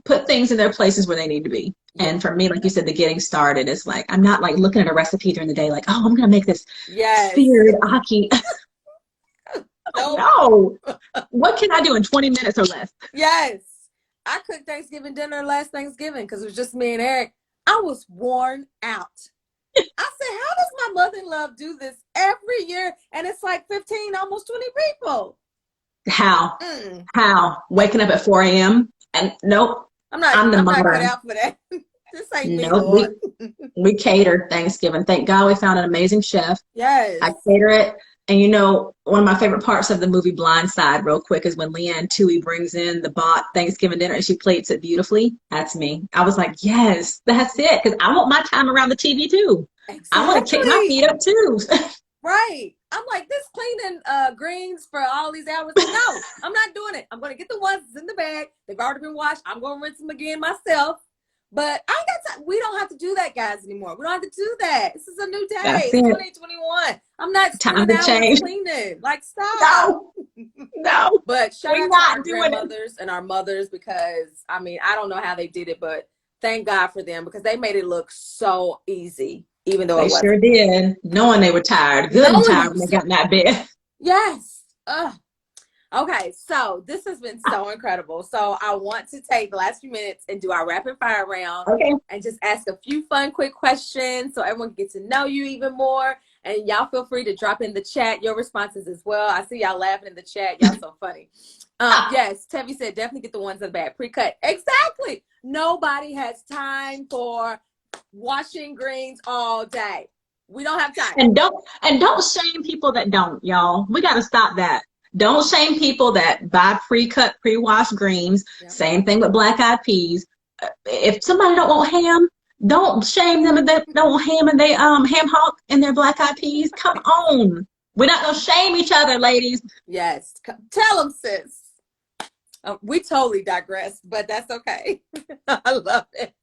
put things in their places where they need to be. And for me, like you said, the getting started is like, I'm not like looking at a recipe during the day, like, oh, I'm going to make this seared gnocchi. No. What can I do in 20 minutes or less? Yes. I cooked Thanksgiving dinner last Thanksgiving because it was just me and Eric. I was worn out. I said, how does my mother-in-law do this every year? And it's like 15, almost 20 people. How? How? Waking up at 4 a.m. and nope. I'm not good out for that. This ain't me, Lord. We cater Thanksgiving. Thank God we found an amazing chef. Yes. I cater it. And one of my favorite parts of the movie Blind Side, real quick, is when Leanne Tui brings in the bought Thanksgiving dinner and she plates it beautifully. That's me. I was like, yes, that's it. Because I want my time around the TV too. Exactly. I want to kick my feet up too. Right. I'm like, this cleaning greens for all these hours. No, I'm not doing it. I'm going to get the ones that's in the bag. They've already been washed. I'm going to rinse them again myself. But I got time. We don't have to do that, guys, anymore. We don't have to do that. This is a new day. It's 2021. I'm not time to change. Cleaning. Like, stop. No. But shout out to our grandmothers and our mothers because, I mean, I don't know how they did it, but thank God for them because they made it look so easy, even though they sure did. Knowing they were tired. Good and tired when they got in that bed. Yes. Okay, so this has been so incredible. So I want to take the last few minutes and do our rapid fire round. Okay. And just ask a few fun, quick questions so everyone can get to know you even more. And y'all feel free to drop in the chat your responses as well. I see y'all laughing in the chat. Y'all so funny. Yes, Tevi said definitely get the ones in the bag. Pre-cut. Exactly. Nobody has time for washing greens all day. We don't have time. And don't shame people that don't, y'all. We got to stop that. Don't shame people that buy pre-cut, pre-washed greens. Yep. Same thing with black-eyed peas. If somebody don't want ham, don't shame them if they don't want ham and they ham hock in their black-eyed peas. Come on. We're not going to shame each other, ladies. Yes. Tell them, sis. We totally digressed, but that's okay. I love it.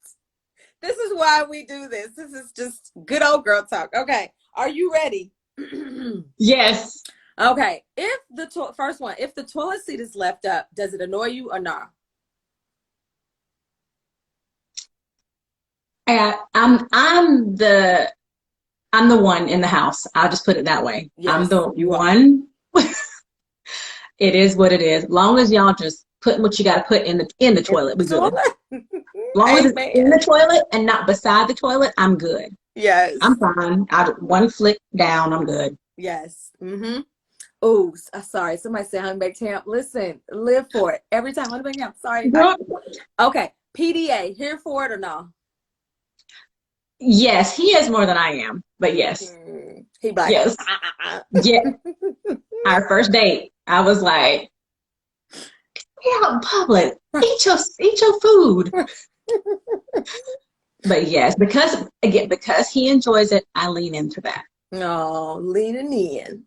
This is why we do this. This is just good old girl talk. Okay. Are you ready? Yes. Okay. If the toilet seat is left up, does it annoy you or not? I'm the one in the house. I'll just put it that way. Yes, I'm the one. It is what it is. Long as y'all just put what you got to put in the toilet, we're good. Long as it's in the toilet and not beside the toilet, I'm good. Yes. I'm fine. One flick down, I'm good. Yes. Mm-hmm. Oh, sorry. Somebody said honey baked ham. Listen, live for it. Every time honey baked ham. Sorry. Okay. PDA, here for it or no? Yes, he is more than I am, but yes. He like, yes. Yeah. Our first date, I was like, get out in public. Eat your food. But yes, because he enjoys it, I lean into that. Oh, leaning in.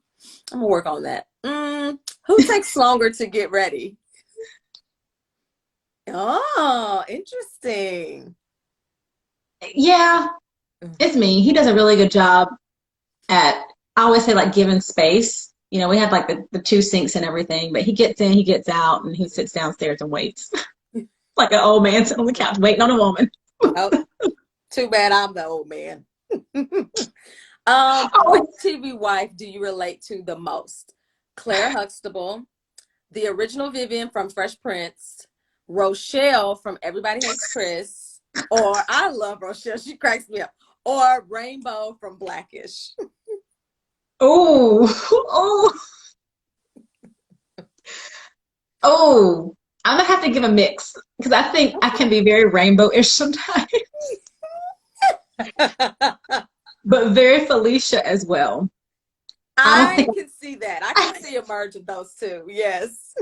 I'm gonna work on that. Who takes longer to get ready? Oh, interesting. Yeah, it's me. He does a really good job at, I always say, like, giving space. You know, we have like the two sinks and everything, but he gets in, he gets out, and he sits downstairs and waits. Like an old man sitting on the couch waiting on a woman. Oh, too bad I'm the old man. Oh, Which TV wife do you relate to the most? Claire Huxtable, the original Vivian from Fresh Prince, Rochelle from Everybody Hates Chris, or I love Rochelle, she cracks me up, or Rainbow from Blackish. oh, oh, oh. I'm gonna have to give a mix because I think I can be very rainbow-ish sometimes, but very Felicia as well. I can see that. I can see a merge of those two. Yes.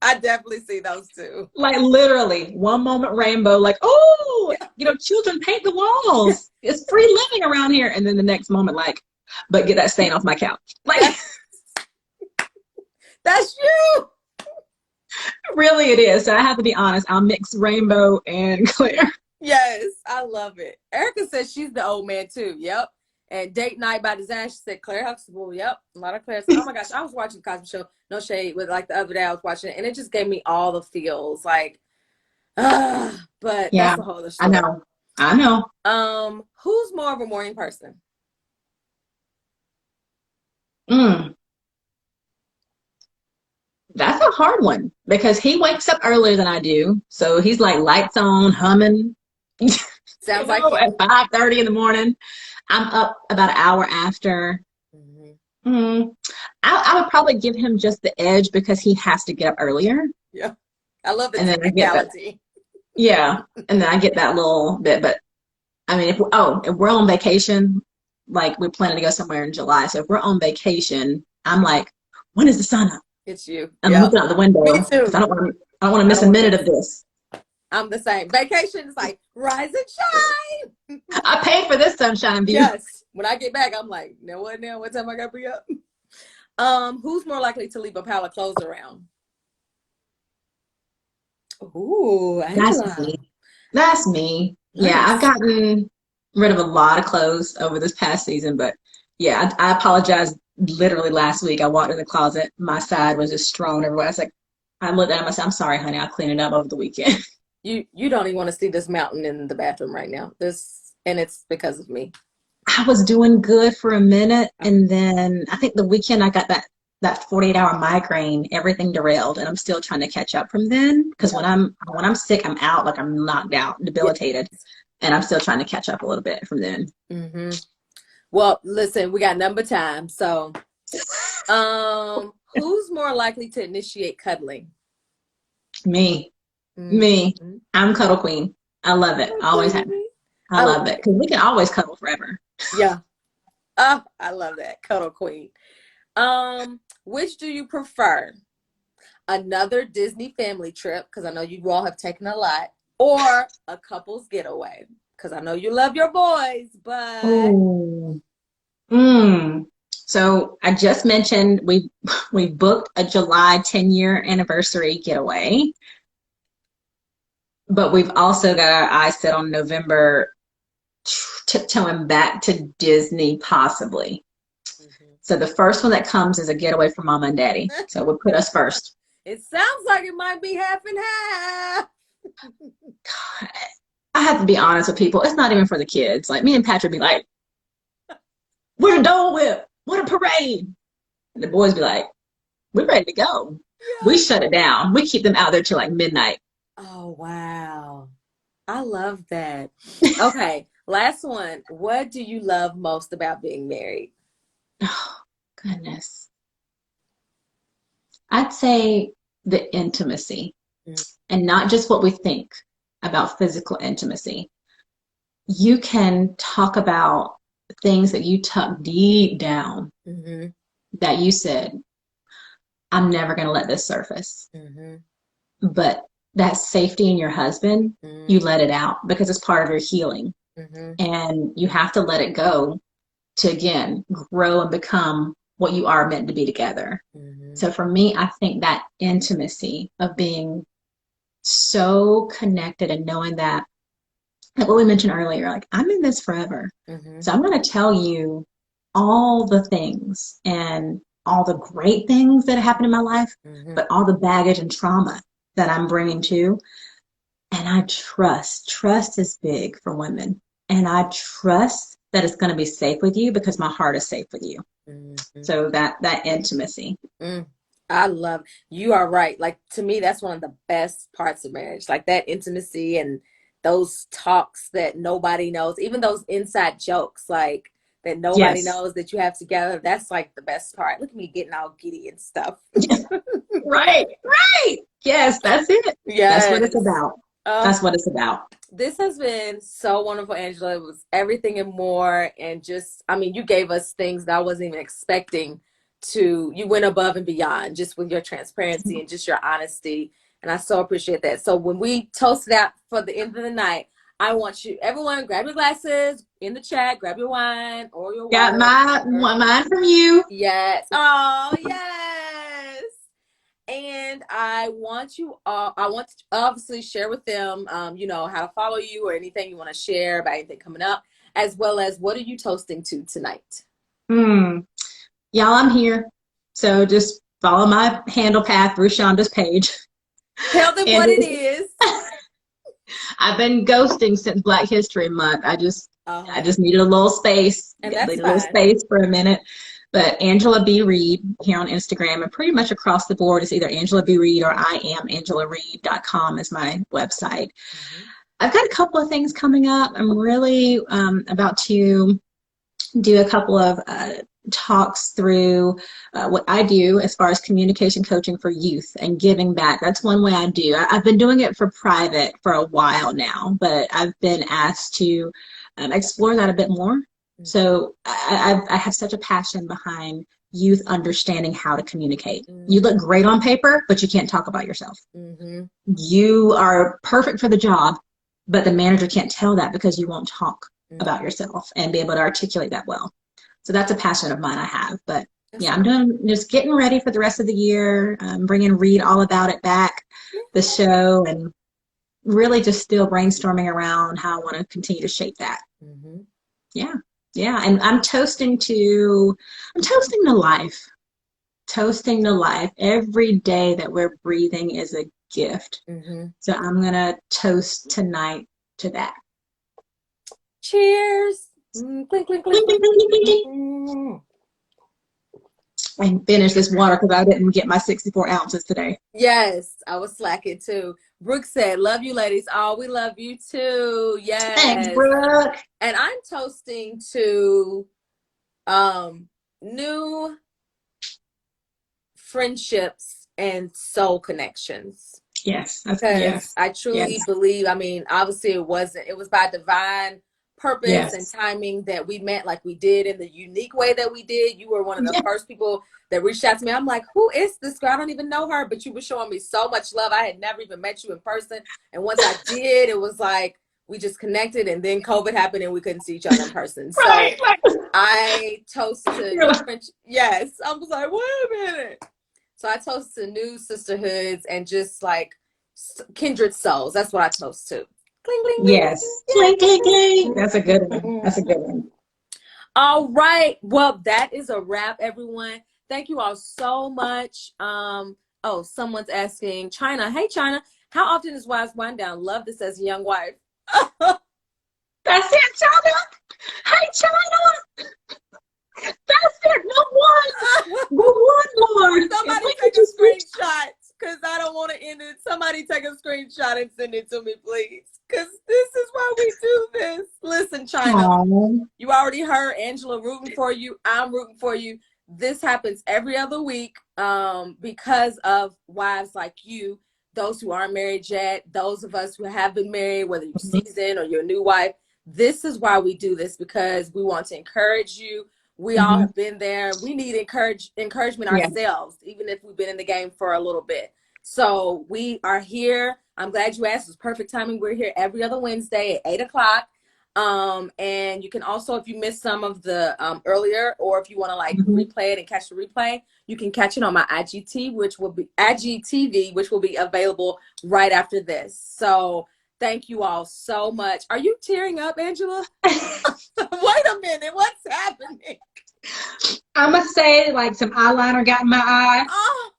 I definitely see those two. Like literally one moment rainbow, like, oh, you know, children paint the walls. It's free living around here. And then the next moment, like, but get that stain off my couch. Like, that's you. Really it is. So I have to be honest. I'll mix Rainbow and Claire. Yes, I love it. Erica says she's the old man too. Yep. And Date Night by Design, she said Claire Huxtable. Yep. A lot of Claire. Oh my gosh, I was watching the Cosby Show. No shade, with like the other day I was watching it, and it just gave me all the feels. Like, but Yeah, that's a whole other story. I know. Who's more of a morning person? That's a hard one because he wakes up earlier than I do. So he's like lights on, humming. Sounds like at 5:30 in the morning. I'm up about an hour after. I would probably give him just the edge because he has to get up earlier. Yeah, I love the technicality. Yeah, and then I get that little bit. But I mean, if we're on vacation, like we're planning to go somewhere in July, so if we're on vacation, I'm like, when is the sun up? It's you. I'm looking out the window. Me too. I don't want to miss a minute of this. I'm the same. Vacation is like rise and shine. I paid for this sunshine view. Yes. When I get back, I'm like, now what? Now what time I gotta be up? Who's more likely to leave a pile of clothes around? Ooh, Angela. That's me. Nice. Yeah, I've gotten rid of a lot of clothes over this past season, but yeah, I apologize. Literally last week, I walked in the closet. My side was just strewn everywhere. I was like, I looked at him. I said, "I'm sorry, honey. I'll clean it up over the weekend." You don't even want to see this mountain in the bathroom right now. And it's because of me. I was doing good for a minute, and then I think the weekend I got that 48-hour migraine. Everything derailed, and I'm still trying to catch up from then. Because when I'm sick, I'm out, like I'm knocked out, debilitated, and I'm still trying to catch up a little bit from then. Well, listen, we got number time. So, who's more likely to initiate cuddling? Me. I'm cuddle queen. I love it. I always have. I love it because we can always cuddle forever. Yeah. I love that. Cuddle queen. Which do you prefer? Another Disney family trip, because I know you all have taken a lot, or a couple's getaway? Because I know you love your boys, but so I just mentioned we booked a July 10-year anniversary getaway, but we've also got our eyes set on November, tiptoeing back to Disney possibly. So the first one that comes is a getaway for Mama and Daddy. So we'll put us first. It sounds like it might be half and half. God, I have to be honest with people. It's not even for the kids. Like me and Patrick be like, "What a Dole Whip! What a parade!" And the boys be like, "We're ready to go." Yeah. We shut it down. We keep them out there till like midnight. Oh wow, I love that. Okay, last one. What do you love most about being married? Oh goodness, I'd say the intimacy, and not just what we think about physical intimacy. You can talk about things that you tuck deep down that you said, "I'm never going to let this surface." But that safety in your husband, you let it out because it's part of your healing. And you have to let it go to, again, grow and become what you are meant to be together. So for me, I think that intimacy of being so connected and knowing that, like what we mentioned earlier, like I'm in this forever. So I'm going to tell you all the things and all the great things that happened in my life, but all the baggage and trauma that I'm bringing too. And I trust is big for women. And I trust that it's going to be safe with you because my heart is safe with you. So that intimacy. I love, you are right. Like, to me, that's one of the best parts of marriage, like that intimacy and those talks that nobody knows, even those inside jokes, like that nobody knows that you have together. That's like the best part. Look at me getting all giddy and stuff. Right. Yes, that's it. Yes. That's what it's about. That's what it's about. This has been so wonderful, Angela. It was everything and more. And just, I mean, you gave us things that I wasn't even expecting to. You went above and beyond just with your transparency and just your honesty. And I so appreciate that. So when we toast it out for the end of the night, I want you, everyone, grab your glasses in the chat, grab your wine or your Got water. mine from you. Yes. Oh, yes. And I want you all, I want to obviously share with them, you know, how to follow you or anything you want to share about anything coming up, as well as what are you toasting to tonight? Y'all, I'm here. So just follow my handle path through Shonda's page. Tell them what it is. I've been ghosting since Black History Month. I just needed a little space. And that's a little space for a minute. But Angela B. Reed here on Instagram, and pretty much across the board, it's either Angela B. Reed or IamAngelaReed.com is my website. I've got a couple of things coming up. I'm really about to do a couple of talks through what I do as far as communication coaching for youth and giving back. That's one way I do. I've been doing it for private for a while now, but I've been asked to explore that a bit more. So I have such a passion behind youth understanding how to communicate. You look great on paper, but you can't talk about yourself. You are perfect for the job, but the manager can't tell that because you won't talk about yourself and be able to articulate that well. So that's a passion of mine I have. But yeah, I'm just getting ready for the rest of the year, bringing Read All About It back, the show, and really just still brainstorming around how I want to continue to shape that. Yeah, and I'm toasting to life. Toasting to life. Every day that we're breathing is a gift. So I'm going to toast tonight to that. Cheers. Clink, clink, clink, clink, clink. And finish this water because I didn't get my 64 ounces today. Yes, I was slacking too. Brooke said, love you ladies. Oh, we love you too. Yes. Thanks, Brooke. And I'm toasting to new friendships and soul connections. Yes. Because I truly believe, I mean, obviously it was by divine purpose and timing that we met like we did in the unique way that we did. You were one of the first people that reached out to me. I'm like, who is this girl? I don't even know her, but you were showing me so much love. I had never even met you in person. And once I did, it was like, we just connected, and then COVID happened and we couldn't see each other in person. So I toast to new friendship. Yes. I was like, wait a minute. So I toast to new sisterhoods and just like kindred souls. That's what I toast to. Cling, cling, cling. Yes. Cling, cling, cling. That's a good one. That's a good one. All right. Well, that is a wrap, everyone. Thank you all so much. Oh, someone's asking China. Hey, China. How often is Wives Wind Down? Love this as a young wife. That's it, China. Hey, China. That's it. No one, Lord. Somebody take a screenshot because I don't want to end it. Somebody take a screenshot and send it to me, please. Because this is why we do this. Listen, China, you already heard Angela rooting for you. I'm rooting for you. This happens every other week because of wives like you, those who aren't married yet, those of us who have been married, whether you're seasoned or you're a new wife. This is why we do this, because we want to encourage you. We all have been there. We need encouragement ourselves, even if we've been in the game for a little bit. So we are here I'm glad you asked. It's perfect timing. We're here every other Wednesday at 8 o'clock. And you can also, if you missed some of the earlier, or if you want to like replay it and catch the replay, you can catch it on my IGT, which will be IGTV, which will be available right after this. So thank you all so much. Are you tearing up, Angela? Wait a minute. What's happening? I must say, like, some eyeliner got in my eye. Oh.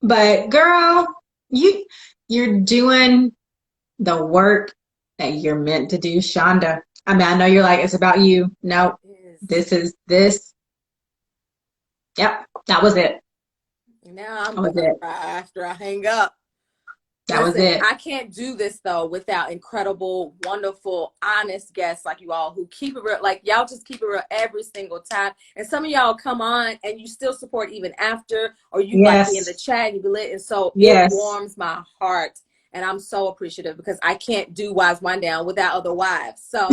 But girl, you're doing the work that you're meant to do, Shonda. I mean, I know you're like, it's about you. No, this is this. Yep, that was it. Now I'm gonna cry after I hang up. That was it. I can't do this though without incredible, wonderful, honest guests like you all who keep it real. Like y'all just keep it real every single time. And some of y'all come on and you still support even after, or you like be in the chat and you be lit. And so it warms my heart. And I'm so appreciative because I can't do Wives Wind Down without other wives. So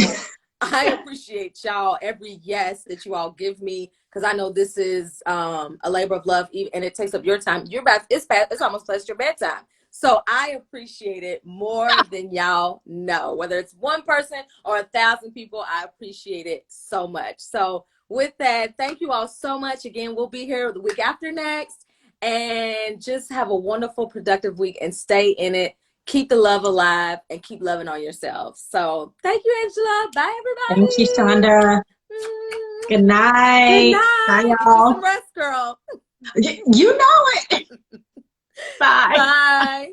I appreciate y'all, every yes that you all give me, because I know this is a labor of love, and it takes up your time. It's almost past your bedtime. So I appreciate it more than y'all know. Whether it's one person or 1,000 people, I appreciate it so much. So with that, thank you all so much. Again, we'll be here the week after next. And just have a wonderful, productive week and stay in it. Keep the love alive and keep loving on yourselves. So thank you, Angela. Bye, everybody. Thank you, Shonda. Good night. Good night. Bye, y'all. Get you some rest, girl. You know it. Bye. Bye.